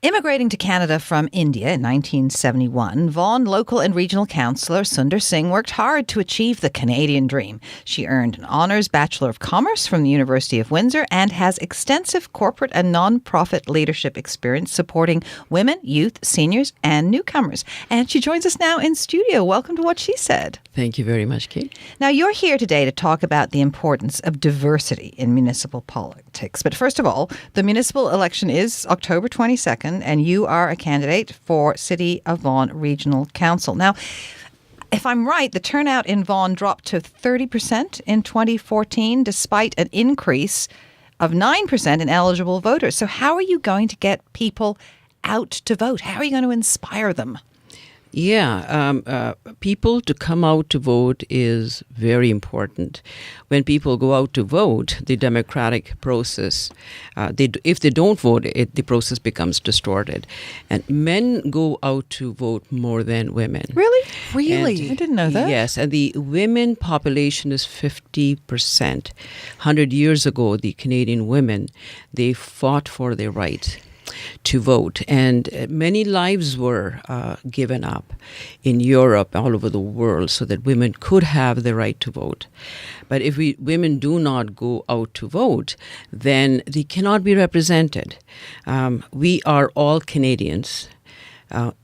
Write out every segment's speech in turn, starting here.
Immigrating to Canada from India in 1971, Vaughan local and regional councillor Sunder Singh worked hard to achieve the Canadian dream. She earned an honours Bachelor of Commerce from the University of Windsor and has extensive corporate and non-profit leadership experience supporting women, youth, seniors and newcomers. And she joins us now in studio. Welcome to What She Said. Thank you very much, Kate. Now, you're here today to talk about the importance of diversity in municipal politics. But first of all, the municipal election is October 22nd. And you are a candidate for City of Vaughan Regional Council. Now, if I'm right, the turnout in Vaughan dropped to 30% in 2014, despite an increase of 9% in eligible voters. So how are you going to get people out to vote? How are you going to inspire them? Yeah, people to come out to vote is very important. When people go out to vote, the democratic process, if they don't vote, the process becomes distorted. And men go out to vote more than women. Really? And, I didn't know that. Yes, and the women population is 50%. 100 years ago, the Canadian women, they fought for their right to vote, and many lives were given up in Europe, all over the world, so that women could have the right to vote. But if women do not go out to vote, then they cannot be represented. We are all Canadians.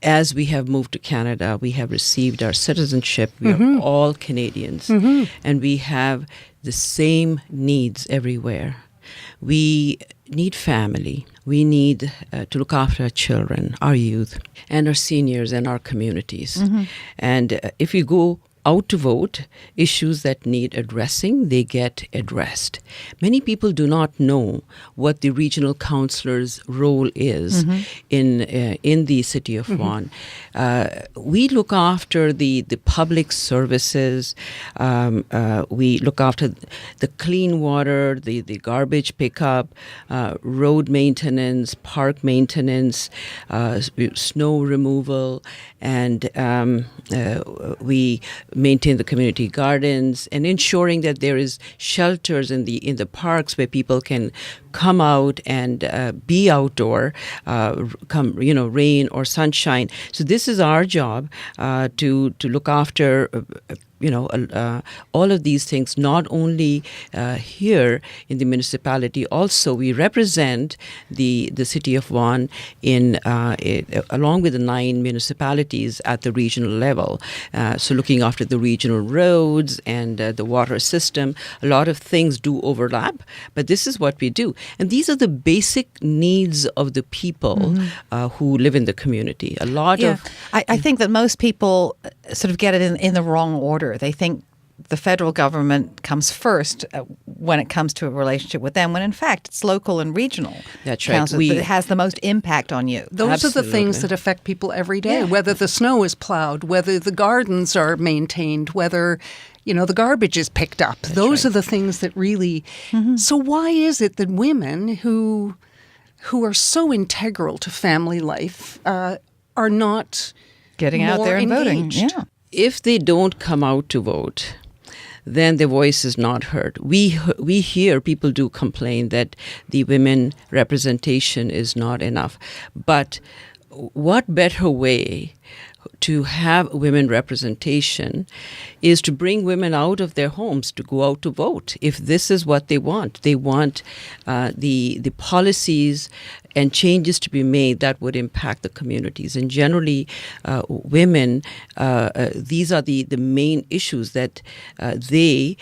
As we have moved to Canada, we have received our citizenship. We are all Canadians, and we have the same needs everywhere. We need family. We need to look after our children, our youth, and our seniors and our communities. And if we go out to vote, issues that need addressing, they get addressed. Many people do not know what the regional councillor's role is in the city of Vaughan. We look after the public services. We look after the clean water, the garbage pickup, road maintenance, park maintenance, snow removal, and we maintain the community gardens and ensuring that there is shelters in the parks where people can come out and be outdoor, rain or sunshine. So this is our job to look after all of these things, not only here in the municipality, also we represent the city of Vaughan along with the 9 municipalities at the regional level. So looking after the regional roads and the water system, a lot of things do overlap, but this is what we do. And these are the basic needs of the people who live in the community. I think that most people sort of get it in the wrong order. They think the federal government comes first when it comes to a relationship with them, when in fact it's local and regional. That's right. It has the most impact on you. Those are the things that affect people every day, whether the snow is plowed, whether the gardens are maintained, whether the garbage is picked up. Those are the things that really... So why is it that women who are so integral to family life are not getting out there and voting? Yeah. If they don't come out to vote, then their voice is not heard. We hear people do complain that the women representation is not enough. But what better way to have women representation is to bring women out of their homes to go out to vote. If this is what they want the policies and changes to be made that would impact the communities. And generally, women, these are the main issues that they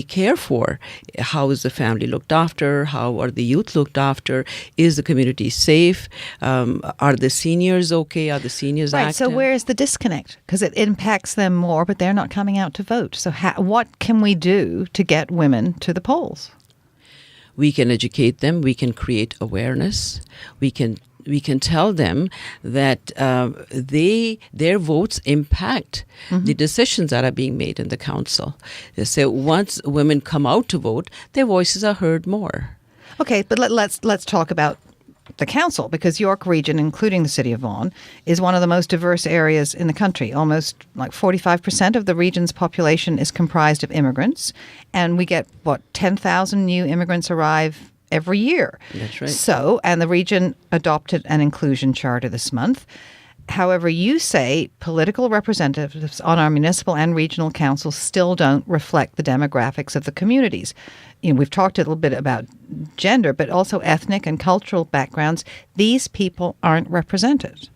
care for. How is the family looked after? How are the youth looked after? Is the community safe? Are the seniors okay? Are the seniors active? So where is the disconnect? Because it impacts them more, but they're not coming out to vote. So what can we do to get women to the polls? We can educate them. We can create awareness. We can tell them that their votes impact the decisions that are being made in the council. So once women come out to vote, their voices are heard more. Okay, but let's talk about the council, because York Region, including the city of Vaughan, is one of the most diverse areas in the country. Almost like 45% of the region's population is comprised of immigrants, and we get, 10,000 new immigrants arrive every year. That's right. So, and the region adopted an inclusion charter this month. However, you say political representatives on our municipal and regional councils still don't reflect the demographics of the communities. We've talked a little bit about gender, but also ethnic and cultural backgrounds. These people aren't represented.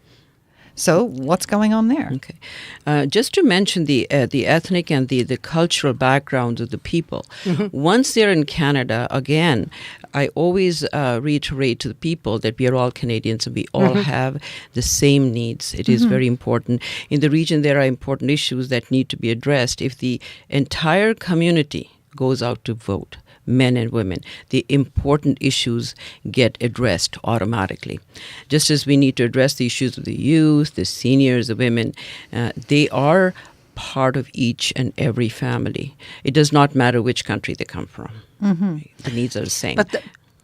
So what's going on there? Okay. Just to mention the ethnic and the cultural backgrounds of the people. Once they're in Canada, again, I always reiterate to the people that we are all Canadians and we all have the same needs. It is very important. In the region, there are important issues that need to be addressed. If the entire community goes out to vote, men and women, the important issues get addressed automatically. Just as we need to address the issues of the youth, the seniors, the women, they are part of each and every family. It does not matter which country they come from. The needs are the same.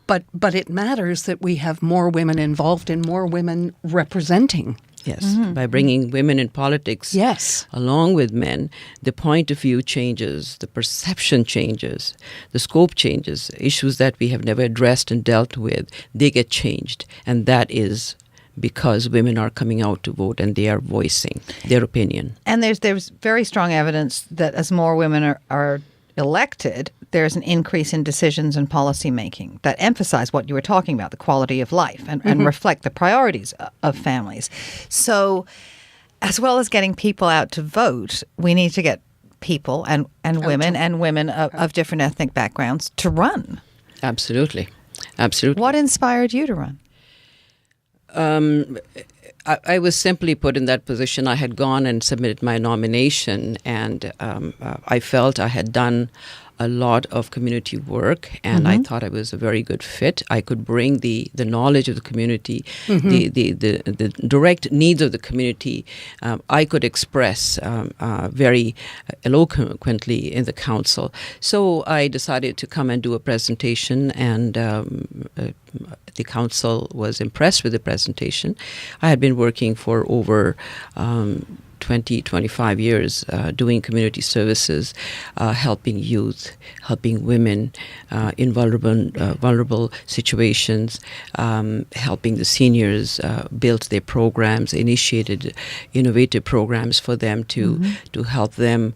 But it matters that we have more women involved and more women representing. Yes, by bringing women in politics along with men, the point of view changes, the perception changes, the scope changes. Issues that we have never addressed and dealt with, they get changed. And that is because women are coming out to vote and they are voicing their opinion. And there's very strong evidence that as more women are elected, there's an increase in decisions and policy making that emphasize what you were talking about, the quality of life, and reflect the priorities of families. So as well as getting people out to vote, we need to get people and women of different ethnic backgrounds to run. Absolutely. Absolutely. What inspired you to run? I was simply put in that position. I had gone and submitted my nomination, and I felt I had done a lot of community work, and I thought I was a very good fit. I could bring the knowledge of the community, the direct needs of the community. I could express very eloquently in the council. So I decided to come and do a presentation, and the council was impressed with the presentation. I had been working for over 25 years doing community services, helping youth, helping women in vulnerable situations, helping the seniors build their programs, initiated innovative programs for them to help them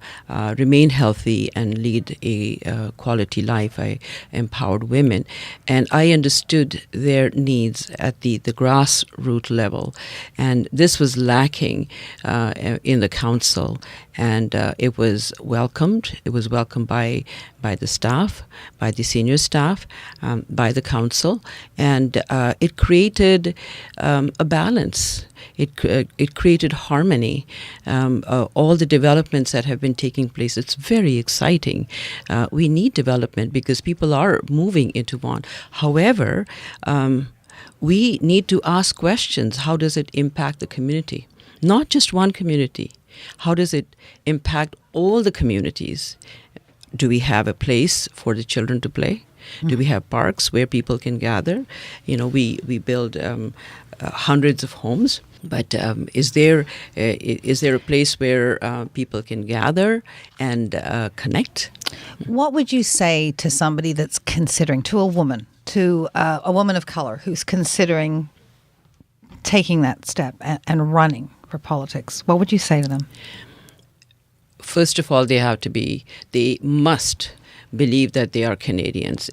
remain healthy and lead a quality life. I empowered women, and I understood their needs at the grassroots level, and this was lacking in the council, and it was welcomed. It was welcomed by the staff, by the senior staff, by the council, and it created a balance. It created harmony. All the developments that have been taking place, it's very exciting. We need development because people are moving into Vaughan. However, we need to ask questions. How does it impact the community? Not just one community. How does it impact all the communities? Do we have a place for the children to play? Do we have parks where people can gather? We build hundreds of homes, but is there a place where people can gather and connect? What would you say to somebody that's considering, to a woman of color who's considering taking that step and running for politics? What would you say to them? First of all, they must believe that they are Canadians.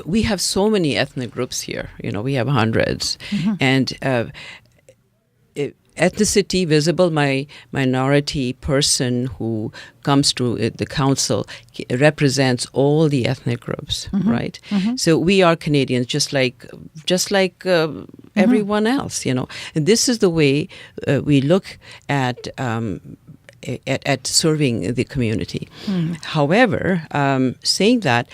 We have so many ethnic groups here. We have hundreds, and ethnicity, visible minority person who comes to the council represents all the ethnic groups, right? So we are Canadians, just like everyone else, And this is the way we look at serving the community. However, saying that,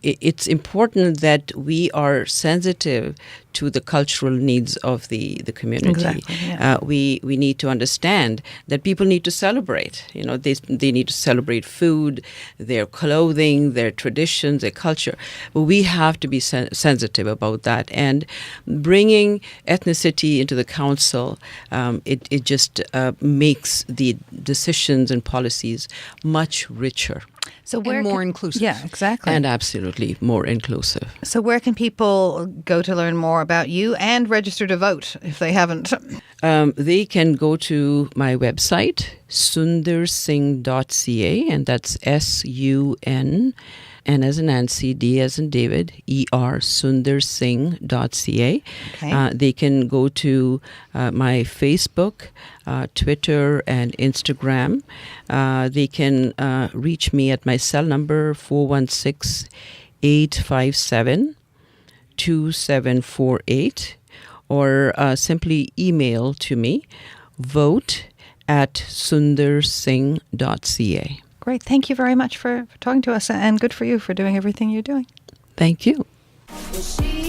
it's important that we are sensitive to the cultural needs of the community. Exactly, yeah. We need to understand that people need to celebrate. They need to celebrate food, their clothing, their traditions, their culture. But we have to be sensitive about that. And bringing ethnicity into the council, it just makes the decisions and policies much richer. So and more inclusive. Yeah, exactly. And absolutely more inclusive. So where can people go to learn more about you and register to vote if they haven't? They can go to my website, sundersingh.ca, and that's SUN, N as in Nancy, D as in David, ER, sundersingh.ca. Okay. They can go to my Facebook, Twitter, and Instagram. They can reach me at my cell number, 416-857-2748, or simply email to me, vote@sundersingh.ca. Great. Thank you very much for talking to us, and good for you for doing everything you're doing. Thank you. She